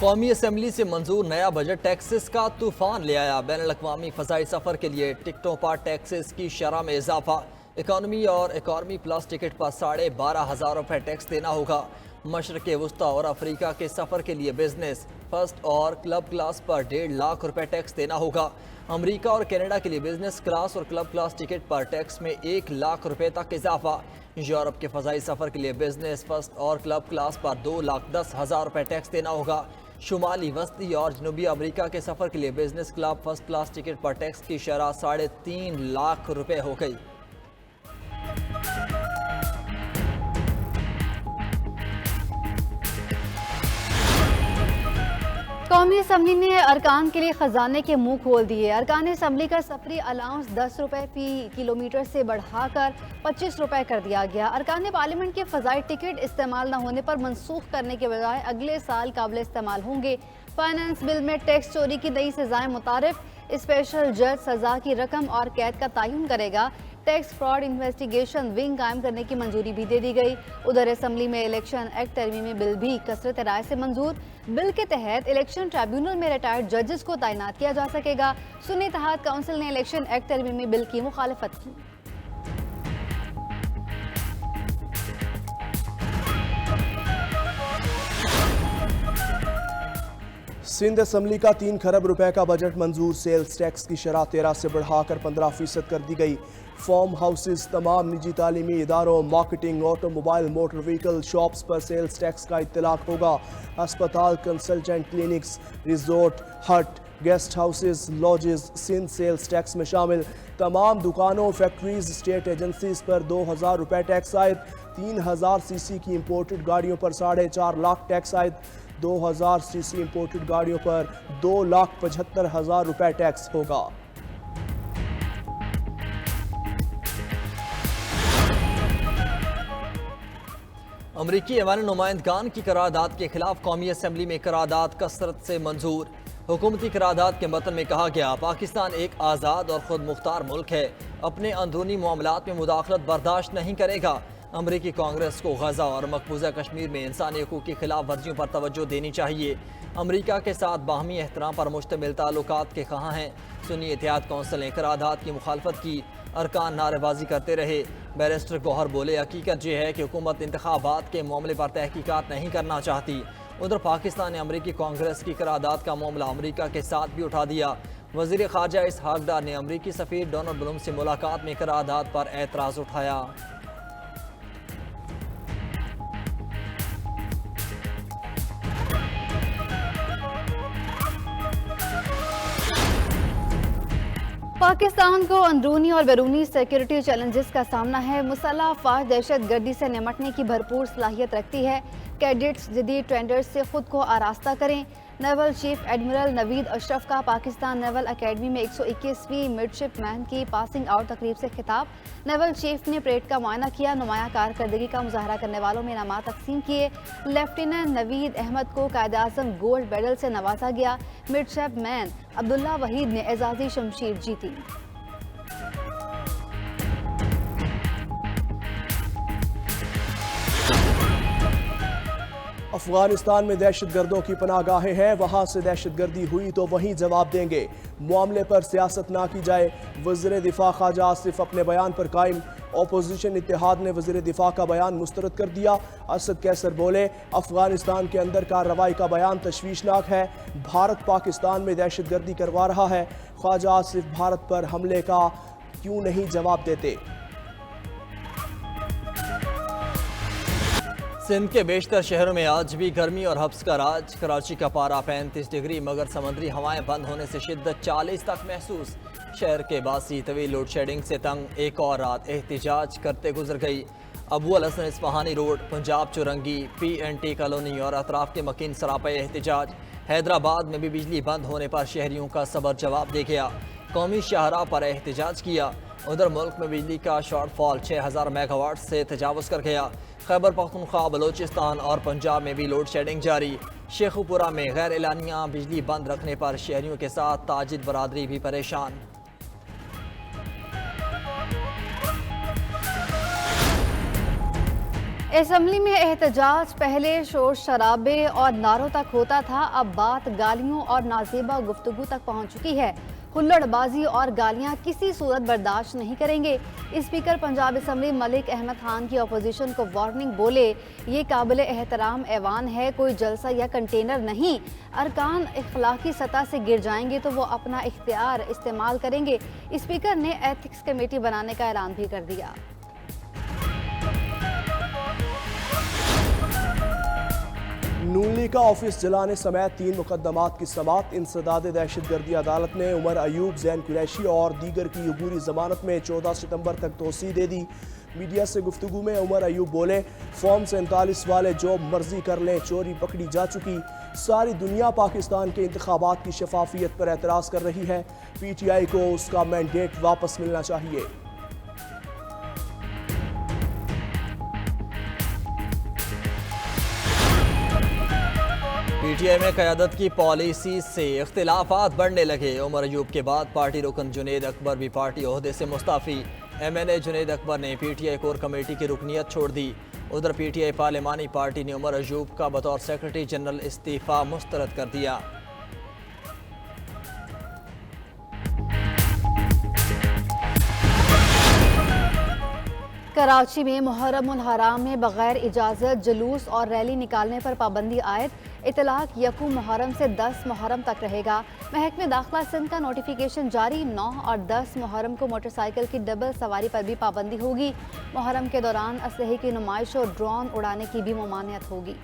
कौमी असम्बली से मंजूर नया बजट टैक्सेस का तूफान ले आया। बैन अल-अक़वामी फ़ज़ाई सफ़र के लिए टिकटों पर टैक्सेस की शरह में इजाफा। इकॉनमी और इकॉनमी प्लस टिकट पर 12,500 रुपये टैक्स देना होगा। मशरक़ वस्ता और अफ्रीका के सफ़र के लिए बिजनेस फर्स्ट और क्लब क्लास पर 1.5 लाख रुपये टैक्स देना होगा। अमरीका और कनाडा के लिए बिजनेस क्लास और क्लब क्लास टिकट पर टैक्स में 1 लाख रुपये तक इजाफा। यूरोप के फ़ज़ाई सफ़र के लिए बिजनेस फर्स्ट और क्लब क्लास पर 2,10,000 रुपये टैक्स देना होगा। शुमाली वस्ती और जनूबी अमरीका के सफ़र के लिए business club first class ticket पर टैक्स की शरह 3.5 लाख रुपये हो गई। कौमी असम्बली ने अरकान के लिए खजाने के मुंह खोल दिए। अरकान असम्बली का सफरी अलाउंस 10 रुपये फी किलोमीटर से बढ़ाकर 25 रुपये कर दिया गया। अरकान पार्लियामेंट के फ़ज़ाई टिकट इस्तेमाल न होने पर मनसूख करने के बजाय अगले साल काबिल इस्तेमाल होंगे। फाइनेंस बिल में टैक्स चोरी की नई सजाएं मुतारिफ। स्पेशल जज सजा की रकम और कैद का तयन करेगा। टैक्स फ्रॉड इन्वेस्टिगेशन विंग कायम करने की मंजूरी भी दे दी गई। उधर असम्बली में इलेक्शन एक्ट तरमीमी बिल भी कसरत राय से मंजूर। बिल के तहत इलेक्शन ट्रिब्यूनल में रिटायर्ड जजेस को तैनात किया जा सकेगा। सुन्नी इत्तेहाद काउंसिल ने इलेक्शन एक्ट तरमीमी बिल की मुखालफत की। सिंध असम्बली का 3 खरब रुपए का बजट मंजूर। सेल्स टैक्स की शरह 13 से बढ़ाकर 15% कर दी गई। फार्म हाउसेस, तमाम निजी तालीमी इदारों, marketing, automobile, motor vehicle shops पर सेल्स टैक्स का इत्तलाक होगा। अस्पताल, consultant clinics, resort, hut, guest houses, lodges Sindh sales tax में शामिल। तमाम दुकानों, फैक्ट्रीज, स्टेट एजेंसीज पर 2,000 रुपये टैक्स आयद। 3,000 सीसी की इम्पोर्टेड गाड़ियों पर 4.5 लाख टैक्स आयद। 2,000 सीसी इम्पोर्टेड गाड़ियों पर 2,75,000 रुपये टैक्स होगा। अमरीकी ऐवान नुमाइंदगान की करारदाद के खिलाफ कौमी असम्बली में करारदाद कसरत से मंजूर। हुकूमती करारदाद के मतन में कहा गया, पाकिस्तान एक आज़ाद और खुद मुख्तार मुल्क है, अपने अंदरूनी मामलात में मुदाखलत बर्दाश्त नहीं करेगा। अमरीकी कांग्रेस को गजा और मकबूजा कश्मीर में इंसानी हकूक़ की खिलाफ वर्जियों पर तवज्जो देनी चाहिए। अमरीका के साथ बाहमी एहतराम पर मुश्तमिल ताल्लुकात के कहाँ हैं। सुन्नी इत्तेहाद कौंसिल ने करारदाद की मुखालफत की। अरकान नारेबाजी करते रहे। बैरिस्टर गौहर बोले, हकीकत यह है कि हुकूमत इंतखाबात के मामले पर तहकीकात नहीं करना चाहती। उधर पाकिस्तान ने अमरीकी कांग्रेस की करारदाद का मामला अमरीका के साथ भी उठा दिया। वज़ीर ख़ारजा इसहाक डार ने अमरीकी सफ़ीर डोनाल्ड ब्लूम से मुलाकात में करारदाद पर एतराज़ उठाया। पाकिस्तान को अंदरूनी और बैरूनी सिक्योरिटी चैलेंजेस का सामना है। मुसल्लह अफवाज दहशत गर्दी से निमटने की भरपूर सलाहियत रखती है। कैडेट्स जदीद ट्रेंडर्स से खुद को आरास्ता करें। Naval chief admiral Naveed Ashraf का पाकिस्तान नेवल अकेडमी में 121वीं मिडशिपमैन की पासिंग आउट तकरीब से खिताब। नेवल चीफ ने परेड का मुआयना किया। नुमाया कारकर्दगी का मुजाहरा करने वालों में इनामात तकसीम किए। लेफ्टिनेंट नवीद अहमद को कायद आज़म गोल्ड मेडल से नवाजा गया। मिडशिपमैन अब्दुल्ला वहीद ने एजाजी शमशीर जीती। अफगानिस्तान में दहशत गर्दों की पनाहगाहें हैं, वहाँ से दहशत गर्दी हुई तो वहीं जवाब देंगे। मामले पर सियासत ना की जाए। वज़ीर दिफा ख्वाजा आसिफ अपने बयान पर कायम। अपोजिशन इत्तेहाद ने वज़ीर दिफा का बयान मुस्तरद कर दिया। असद कैसर बोले, अफगानिस्तान के अंदर कार्रवाई का बयान तशवीशनाक है। भारत पाकिस्तान में दहशत गर्दी करवा रहा है। ख्वाजा आसिफ भारत पर हमले का क्यों नहीं जवाब देते। सिंध के बेशतर शहरों में आज भी गर्मी और हब्स का राज। कराची का पारा 35 डिग्री, मगर समुद्री हवाएं बंद होने से शिद्दत 40 तक महसूस। शहर के बासी तवील लोड शेडिंग से तंग एक और रात एहतिजाज करते गुजर गई। Abu Al Hasan Isphahani road, Punjab Chowrangi, PNT colony और अतराफ के मकीन सरापे एहतिजाज। हैदराबाद में भी बिजली बंद होने पर शहरियों का सबर जवाब दे गया। कौमी शाहराह पर एहतिजाज किया। उधर मुल्क में बिजली का शॉर्टफॉल 6000 मेगावाट से तजावज़ कर गया। खैबर पख्तूनख्वा, बलोचिस्तान और पंजाब में भी लोड शेडिंग जारी। शेखुपुरा में गैर एलानिया बिजली बंद रखने पर शहरियों के साथ ताजिद बरादरी भी परेशान। असम्बली में एहतजाज पहले शोर शराबे और नारों तक होता था, अब बात गालियों और नाजेबा गुफ्तगू तक पहुंच चुकी है। हुल्लड़बाजी और गालियां किसी सूरत बर्दाश्त नहीं करेंगे। स्पीकर पंजाब असम्बली मलिक अहमद खान की अपोजिशन को वार्निंग, बोले ये काबिल एहतराम ऐवान है, कोई जलसा या कंटेनर नहीं। अरकान इखलाकी सतह से गिर जाएंगे तो वो अपना इख्तियार इस्तेमाल करेंगे। स्पीकर ने एथिक्स कमेटी बनाने का ऐलान भी कर दिया। नून लीग का ऑफिस जलाने समेत 3 मुकदमात की समाअत। इंसदाद दहशतगर्दी अदालत ने उमर अयूब, जैन कुरैशी और दीगर की अबूरी जमानत में 14 सितंबर तक तोसी दे दी। मीडिया से गुफ्तगू में उमर अयूब बोले, फॉर्म 47 वाले जो मर्जी कर लें, चोरी पकड़ी जा चुकी। सारी दुनिया पाकिस्तान के इंतखाबात की शफाफियत पर एतराज़ कर रही है। PTI को उसका मैंडेट वापस मिलना चाहिए। PTI में क़यादत की पॉलिसी से इख्तिलाफात बढ़ने लगे। उमर अयूब के बाद पार्टी रुकन जुनेद अकबर भी पार्टी ओहदे से मुस्ताफ़ी। MNA जुनेद अकबर ने PTI कोर कमेटी की रुकनीत छोड़ दी। उधर PTI पार्लिमानी पार्टी ने उमर अयूब का बतौर सेक्रेटरी जनरल इस्तीफ़ा मुस्तरद कर दिया। कराची में मुहर्रम उल हराम में बगैर इजाज़त जुलूस और रैली निकालने पर पाबंदी आयद। इतलाक यकूम मुहर्रम से 10 मुहर्रम तक रहेगा। महकमे दाखिला सिंध का नोटिफिकेशन जारी। 9 और 10 मुहर्रम को मोटरसाइकिल की डबल सवारी पर भी पाबंदी होगी। मुहर्रम के दौरान असलहे की नुमाइश और ड्रोन उड़ाने की भी ममानियत होगी।